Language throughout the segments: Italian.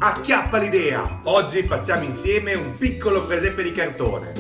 Acchiappa l'idea! Oggi facciamo insieme un piccolo presepe di cartone.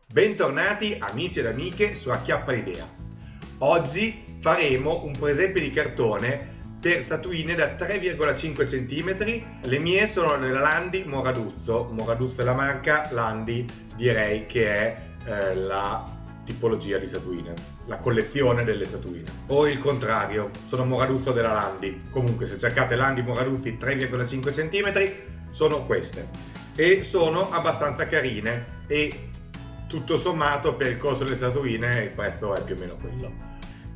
Bentornati amici ed amiche su Acchiappa l'idea. Oggi faremo un presepe di cartone per statuine da 3,5 cm. Le mie sono nella Landi Moraduzzo. Moraduzzo è la marca, Landi direi che è la tipologia di statuine, la collezione delle statuine. O il contrario, sono Moraduzzo della Landi. Comunque se cercate Landi Moraduzzi 3,5 cm sono queste e sono abbastanza carine e tutto sommato per il costo delle statuine il prezzo è più o meno quello.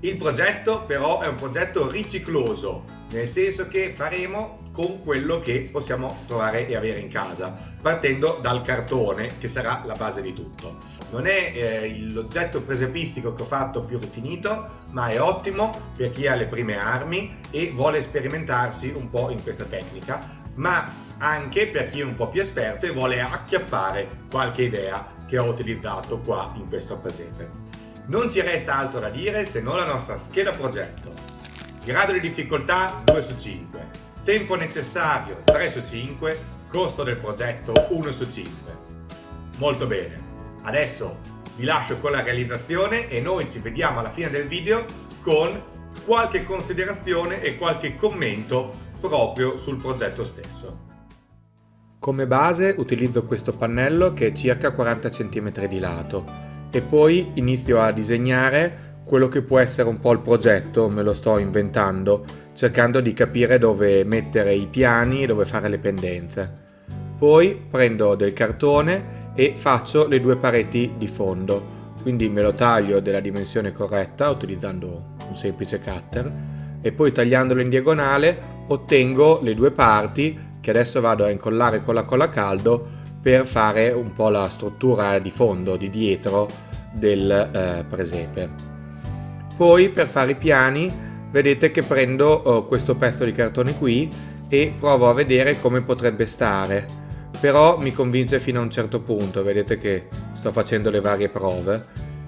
Il progetto però è un progetto ricicloso, nel senso che faremo con quello che possiamo trovare e avere in casa, partendo dal cartone che sarà la base di tutto. Non è l'oggetto presepistico che ho fatto più rifinito, ma è ottimo per chi ha le prime armi e vuole sperimentarsi un po' in questa tecnica, ma anche per chi è un po' più esperto e vuole acchiappare qualche idea che ho utilizzato qua in questo presepe. Non ci resta altro da dire se non la nostra scheda progetto. Grado di difficoltà 2 su 5, tempo necessario 3 su 5, costo del progetto 1 su 5. Molto bene, adesso vi lascio con la realizzazione e noi ci vediamo alla fine del video con qualche considerazione e qualche commento proprio sul progetto stesso. Come base utilizzo questo pannello che è circa 40 cm di lato e poi inizio a disegnare quello che può essere un po' il progetto, me lo sto inventando, cercando di capire dove mettere i piani e dove fare le pendenze. Poi prendo del cartone e faccio le due pareti di fondo, quindi me lo taglio della dimensione corretta utilizzando un semplice cutter e poi tagliandolo in diagonale ottengo le due parti che adesso vado a incollare con la colla a caldo per fare un po' la struttura di fondo, di dietro del presepe. Poi per fare i piani vedete che prendo questo pezzo di cartone qui e provo a vedere come potrebbe stare, però mi convince fino a un certo punto, vedete che sto facendo le varie prove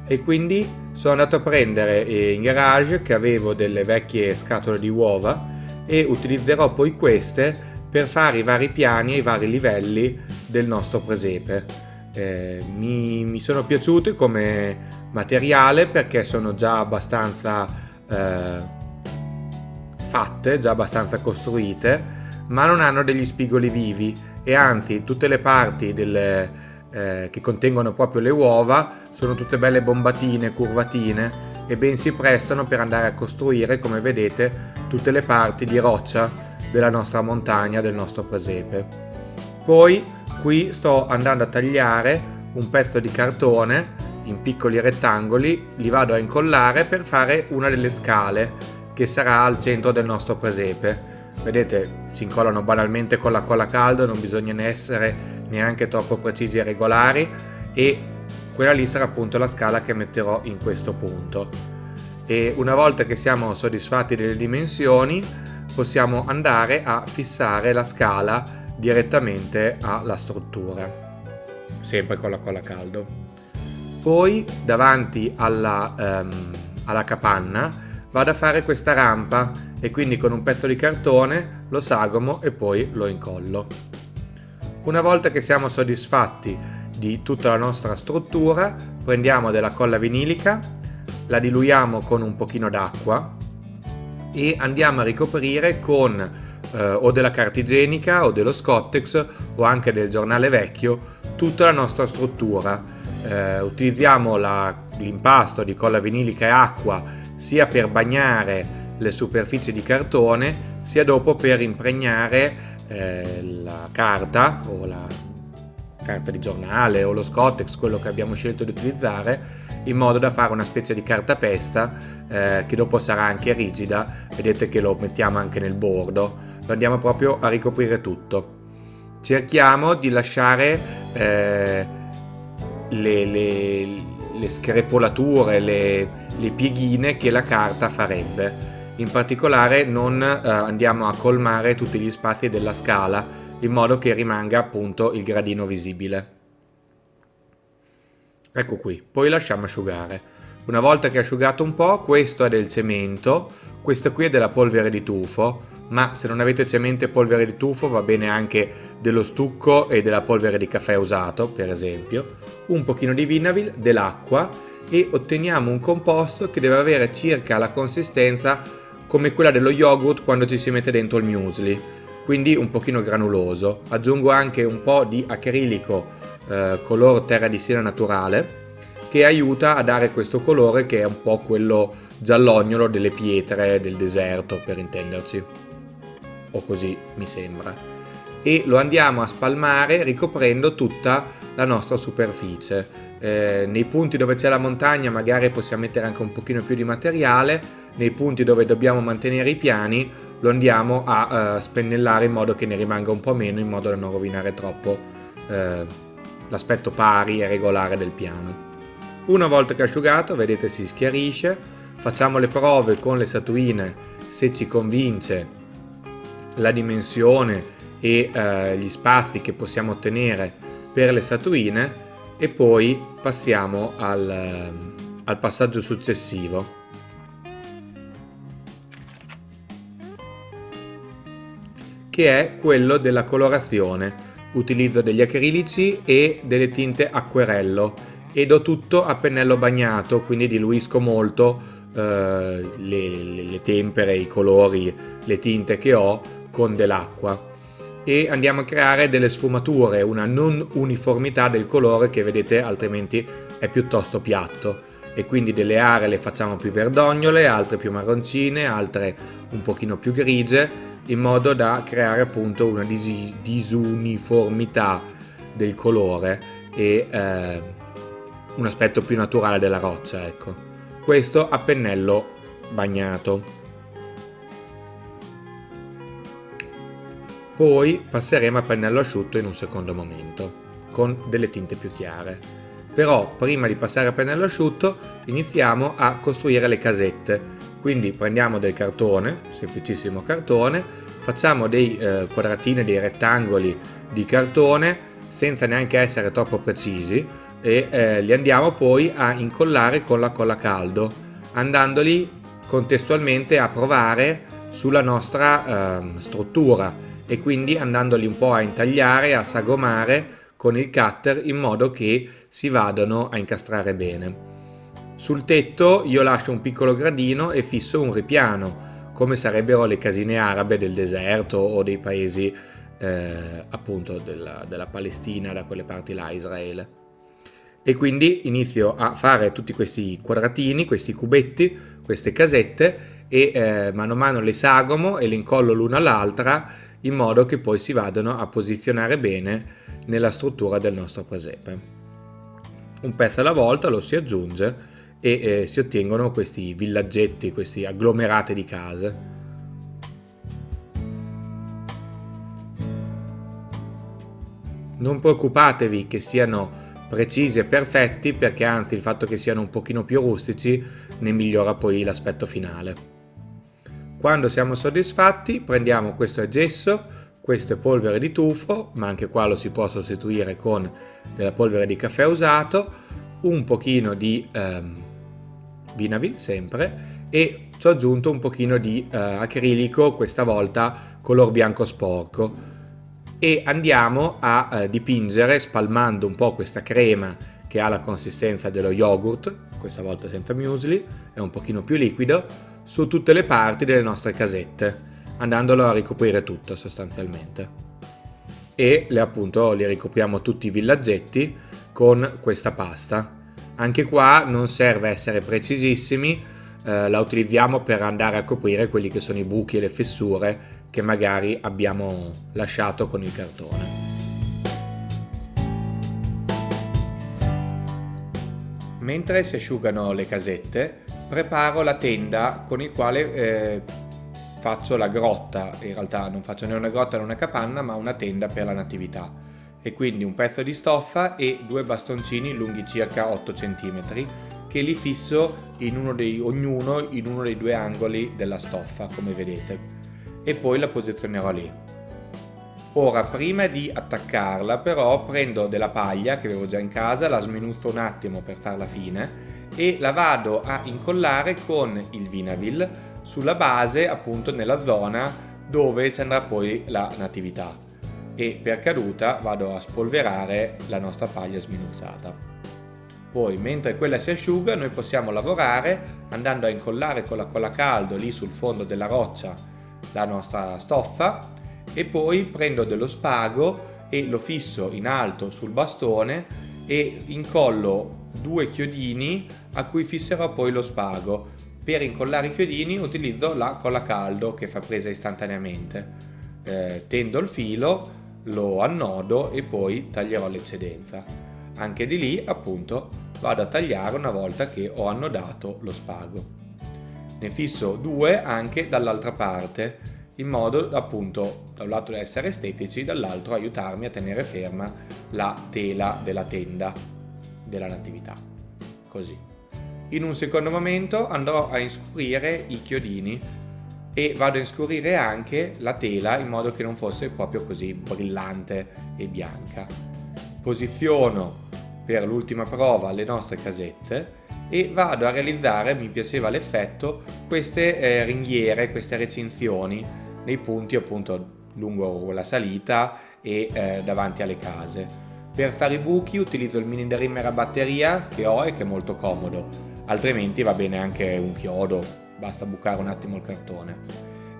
e quindi sono andato a prendere in garage che avevo delle vecchie scatole di uova e utilizzerò poi queste per fare i vari piani e i vari livelli del nostro presepe. Mi sono piaciute come materiale perché sono già abbastanza fatte, già abbastanza costruite, ma non hanno degli spigoli vivi e anzi tutte le parti che contengono proprio le uova sono tutte belle bombatine, curvatine e ben si prestano per andare a costruire, come vedete, tutte le parti di roccia della nostra montagna, del nostro presepe. Poi qui sto andando a tagliare un pezzo di cartone in piccoli rettangoli, li vado a incollare per fare una delle scale che sarà al centro del nostro presepe. Vedete, si incollano banalmente con la colla a caldo, non bisogna ne essere neanche troppo precisi e regolari e quella lì sarà appunto la scala che metterò in questo punto. E una volta che siamo soddisfatti delle dimensioni possiamo andare a fissare la scala direttamente alla struttura, sempre con la colla a caldo. Poi davanti alla capanna vado a fare questa rampa e quindi con un pezzo di cartone lo sagomo e poi lo incollo. Una volta che siamo soddisfatti di tutta la nostra struttura prendiamo della colla vinilica, la diluiamo con un pochino d'acqua e andiamo a ricoprire con o della carta igienica o dello Scottex o anche del giornale vecchio tutta la nostra struttura. Utilizziamo l'impasto di colla vinilica e acqua sia per bagnare le superfici di cartone sia dopo per impregnare la carta o la carta di giornale o lo Scottex, quello che abbiamo scelto di utilizzare, in modo da fare una specie di cartapesta che dopo sarà anche rigida. Vedete che lo mettiamo anche nel bordo, lo andiamo proprio a ricoprire tutto. Cerchiamo di lasciare le screpolature, le pieghine che la carta farebbe. In particolare non andiamo a colmare tutti gli spazi della scala in modo che rimanga appunto il gradino visibile. Ecco qui, poi lasciamo asciugare. Una volta che è asciugato un po', questo è del cemento, questo qui è della polvere di tufo, ma se non avete cemento e polvere di tufo va bene anche dello stucco e della polvere di caffè usato, per esempio, un pochino di Vinavil, dell'acqua e otteniamo un composto che deve avere circa la consistenza come quella dello yogurt quando ci si mette dentro il muesli, quindi un pochino granuloso. Aggiungo anche un po' di acrilico color terra di siena naturale che aiuta a dare questo colore che è un po' quello giallognolo delle pietre del deserto, per intenderci, o così mi sembra, e lo andiamo a spalmare ricoprendo tutta la nostra superficie. Nei punti dove c'è la montagna magari possiamo mettere anche un pochino più di materiale, nei punti dove dobbiamo mantenere i piani lo andiamo a spennellare in modo che ne rimanga un po' meno, in modo da non rovinare troppo l'aspetto pari e regolare del piano. Una volta che è asciugato, vedete, si schiarisce. Facciamo le prove con le statuine se ci convince la dimensione e gli spazi che possiamo ottenere per le statuine e poi passiamo al passaggio successivo, che è quello della colorazione. Utilizzo degli acrilici e delle tinte acquerello e do tutto a pennello bagnato, quindi diluisco molto le tempere, i colori, le tinte che ho con dell'acqua e andiamo a creare delle sfumature, una non uniformità del colore che vedete altrimenti è piuttosto piatto, e quindi delle aree le facciamo più verdognole, altre più marroncine, altre un pochino più grigie, in modo da creare appunto una disuniformità del colore e un aspetto più naturale della roccia, ecco. Questo a pennello bagnato. Poi passeremo a pennello asciutto in un secondo momento con delle tinte più chiare. Però prima di passare a pennello asciutto iniziamo a costruire le casette. Quindi prendiamo del cartone, semplicissimo cartone, facciamo dei quadratini, dei rettangoli di cartone senza neanche essere troppo precisi e li andiamo poi a incollare con la colla a caldo, andandoli contestualmente a provare sulla nostra struttura e quindi andandoli un po' a intagliare, a sagomare con il cutter in modo che si vadano a incastrare bene. Sul tetto io lascio un piccolo gradino e fisso un ripiano, come sarebbero le casine arabe del deserto o dei paesi appunto della Palestina, da quelle parti là, Israele. E quindi inizio a fare tutti questi quadratini, questi cubetti, queste casette e mano a mano le sagomo e le incollo l'una all'altra in modo che poi si vadano a posizionare bene nella struttura del nostro presepe. Un pezzo alla volta lo si aggiunge e si ottengono questi villaggetti, questi agglomerati di case. Non preoccupatevi che siano precisi e perfetti, perché anzi il fatto che siano un pochino più rustici ne migliora poi l'aspetto finale. Quando siamo soddisfatti prendiamo questo è gesso, questo è polvere di tufo, ma anche qua lo si può sostituire con della polvere di caffè usato, un pochino di Vinavil sempre, e ci ho aggiunto un pochino di acrilico, questa volta color bianco sporco, e andiamo a dipingere spalmando un po' questa crema che ha la consistenza dello yogurt, questa volta senza muesli, è un pochino più liquido, su tutte le parti delle nostre casette, andandolo a ricoprire tutto sostanzialmente. E li ricopriamo tutti i villaggetti con questa pasta. Anche qua non serve essere precisissimi, la utilizziamo per andare a coprire quelli che sono i buchi e le fessure che magari abbiamo lasciato con il cartone. Mentre si asciugano le casette, preparo la tenda con il quale faccio la grotta. In realtà non faccio né una grotta né una capanna, ma una tenda per la natività. E quindi un pezzo di stoffa e due bastoncini lunghi circa 8 cm che li fisso ognuno in uno dei due angoli della stoffa, come vedete, e poi la posizionerò lì. Ora, prima di attaccarla però prendo della paglia che avevo già in casa, la smenuzzo un attimo per farla fine e la vado a incollare con il Vinavil sulla base, appunto nella zona dove ci andrà poi la natività, e per caduta vado a spolverare la nostra paglia sminuzzata. Poi, mentre quella si asciuga, noi possiamo lavorare andando a incollare con la colla caldo lì sul fondo della roccia la nostra stoffa, e poi prendo dello spago e lo fisso in alto sul bastone e incollo 2 chiodini a cui fisserò poi lo spago. Per incollare i chiodini utilizzo la colla caldo che fa presa istantaneamente. Tendo il filo, lo annodo e poi taglierò l'eccedenza. Anche di lì, appunto, vado a tagliare una volta che ho annodato lo spago. Ne fisso 2 anche dall'altra parte, in modo, appunto, da un lato da essere estetici, dall'altro aiutarmi a tenere ferma la tela della tenda della natività. Così. In un secondo momento andrò a inscurire i chiodini e vado a inscurire anche la tela in modo che non fosse proprio così brillante e bianca. Posiziono per l'ultima prova le nostre casette e vado a realizzare, mi piaceva l'effetto, queste ringhiere, queste recinzioni nei punti appunto lungo la salita e davanti alle case. Per fare i buchi utilizzo il mini trimmer a batteria che ho e che è molto comodo, altrimenti va bene anche un chiodo, basta bucare un attimo il cartone.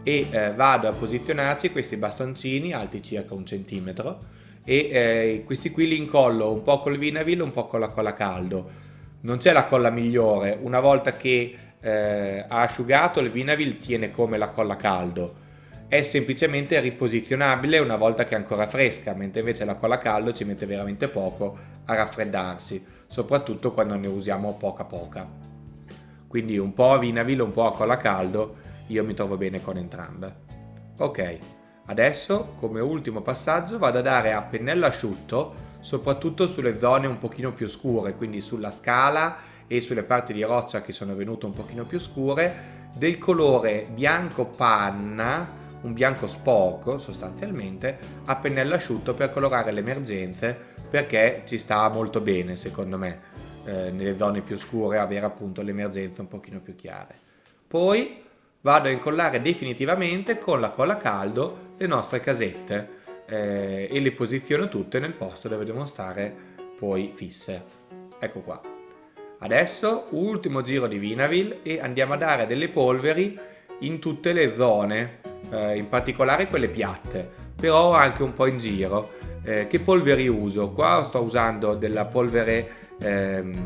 E vado a posizionarci questi bastoncini alti circa 1 centimetro e questi qui li incollo un po' col Vinavil, un po' con la colla caldo. Non c'è la colla migliore, una volta che ha asciugato il Vinavil tiene come la colla caldo, è semplicemente riposizionabile una volta che è ancora fresca, mentre invece la colla caldo ci mette veramente poco a raffreddarsi, soprattutto quando ne usiamo poca. Quindi un po' a Vinavil, un po' a colla caldo, io mi trovo bene con entrambe. Ok, adesso come ultimo passaggio vado a dare a pennello asciutto, soprattutto sulle zone un pochino più scure, quindi sulla scala e sulle parti di roccia che sono venute un pochino più scure, del colore bianco panna, un bianco sporco sostanzialmente, a pennello asciutto per colorare le emergenze, perché ci sta molto bene secondo me nelle zone più scure avere appunto le emergenze un pochino più chiare. Poi vado a incollare definitivamente con la colla caldo le nostre casette e le posiziono tutte nel posto dove devono stare poi fisse. Ecco qua. Adesso ultimo giro di Vinavil e andiamo a dare delle polveri in tutte le zone, in particolare quelle piatte, però anche un po' in giro. Che polveri uso? Qua sto usando della polvere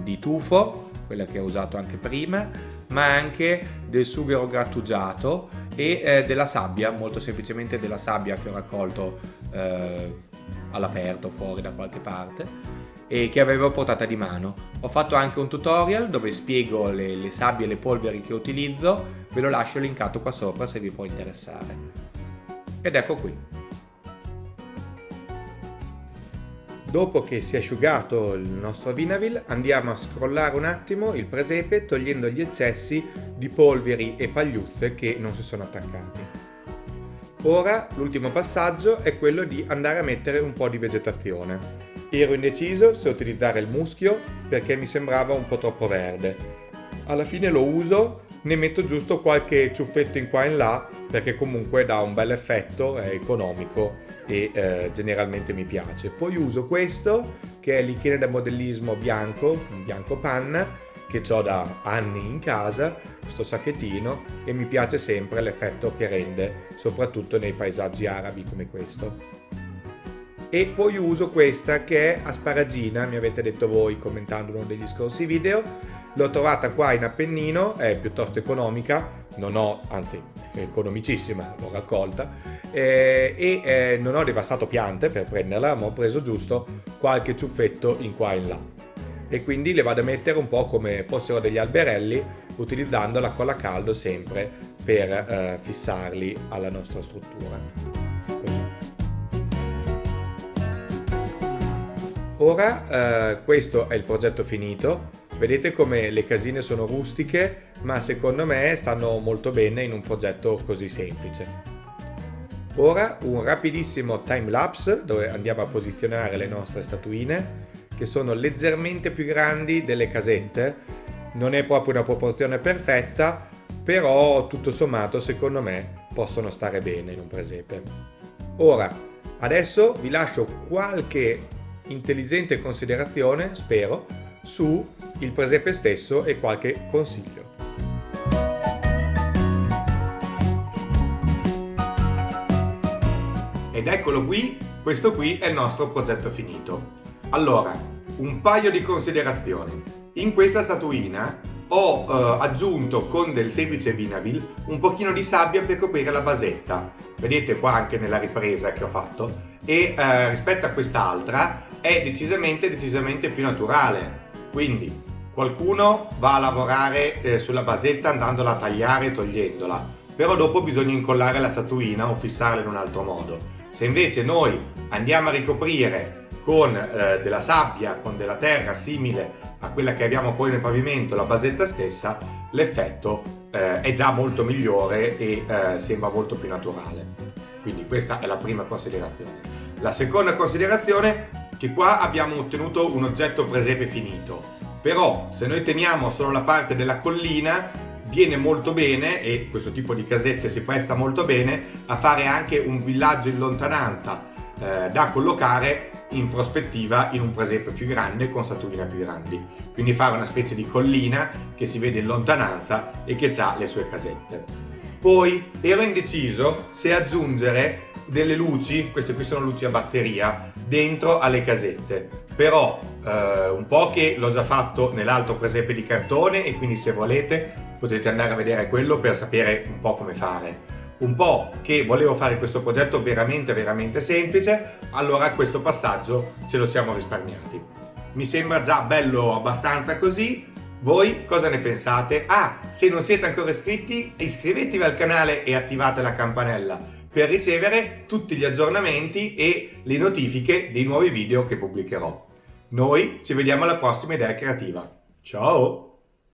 di tufo, quella che ho usato anche prima, ma anche del sughero grattugiato e della sabbia, molto semplicemente della sabbia che ho raccolto all'aperto fuori da qualche parte e che avevo a portata di mano. Ho fatto anche un tutorial dove spiego le sabbie e le polveri che utilizzo, ve lo lascio linkato qua sopra se vi può interessare. Ed ecco qui. Dopo che si è asciugato il nostro Vinavil, andiamo a scrollare un attimo il presepe togliendo gli eccessi di polveri e pagliuzze che non si sono attaccati. Ora l'ultimo passaggio è quello di andare a mettere un po' di vegetazione. Ero indeciso se utilizzare il muschio perché mi sembrava un po' troppo verde. Alla fine lo uso, ne metto giusto qualche ciuffetto in qua e in là perché comunque dà un bel effetto, è economico e generalmente mi piace. Poi uso questo che è lichene da modellismo bianco, un bianco panna che ho da anni in casa, questo sacchettino, e mi piace sempre l'effetto che rende, soprattutto nei paesaggi arabi come questo. E poi uso questa che è asparagina, mi avete detto voi commentando uno degli scorsi video, l'ho trovata qua in Appennino, è piuttosto economica, anzi è economicissima, l'ho raccolta e non ho devastato piante per prenderla, ma ho preso giusto qualche ciuffetto in qua e in là e quindi le vado a mettere un po' come fossero degli alberelli, utilizzando la colla caldo sempre per fissarli alla nostra struttura. Così. Ora questo è il progetto finito, vedete come le casine sono rustiche ma secondo me stanno molto bene in un progetto così semplice. Ora un rapidissimo time lapse dove andiamo a posizionare le nostre statuine, che sono leggermente più grandi delle casette. Non è proprio una proporzione perfetta, però tutto sommato secondo me possono stare bene in un presepe. Ora, adesso vi lascio qualche intelligente considerazione, spero, su il presepe stesso e qualche consiglio. Ed eccolo qui, questo qui è il nostro progetto finito. Allora, un paio di considerazioni. In questa statuina ho aggiunto con del semplice Vinavil un pochino di sabbia per coprire la basetta. Vedete qua anche nella ripresa che ho fatto. E rispetto a quest'altra è decisamente più naturale. Quindi qualcuno va a lavorare sulla basetta andandola a tagliare e togliendola. Però dopo bisogna incollare la statuina o fissarla in un altro modo. Se invece noi andiamo a ricoprire con della sabbia, con della terra simile a quella che abbiamo poi nel pavimento, la basetta stessa, l'effetto è già molto migliore e sembra molto più naturale. Quindi questa è la prima considerazione. La seconda considerazione è che qua abbiamo ottenuto un oggetto presepe finito, però se noi teniamo solo la parte della collina viene molto bene, e questo tipo di casette si presta molto bene a fare anche un villaggio in lontananza da collocare in prospettiva in un presepe più grande con statuine più grandi, quindi fare una specie di collina che si vede in lontananza e che ha le sue casette. Poi ero indeciso se aggiungere delle luci, queste qui sono luci a batteria, dentro alle casette, però un po' che l'ho già fatto nell'altro presepe di cartone e quindi se volete potete andare a vedere quello per sapere un po' come fare. Un po' che volevo fare questo progetto veramente semplice, allora questo passaggio ce lo siamo risparmiati. Mi sembra già bello abbastanza così. Voi cosa ne pensate? Se non siete ancora iscritti, iscrivetevi al canale e attivate la campanella per ricevere tutti gli aggiornamenti e le notifiche dei nuovi video che pubblicherò. Noi ci vediamo alla prossima idea creativa. Ciao!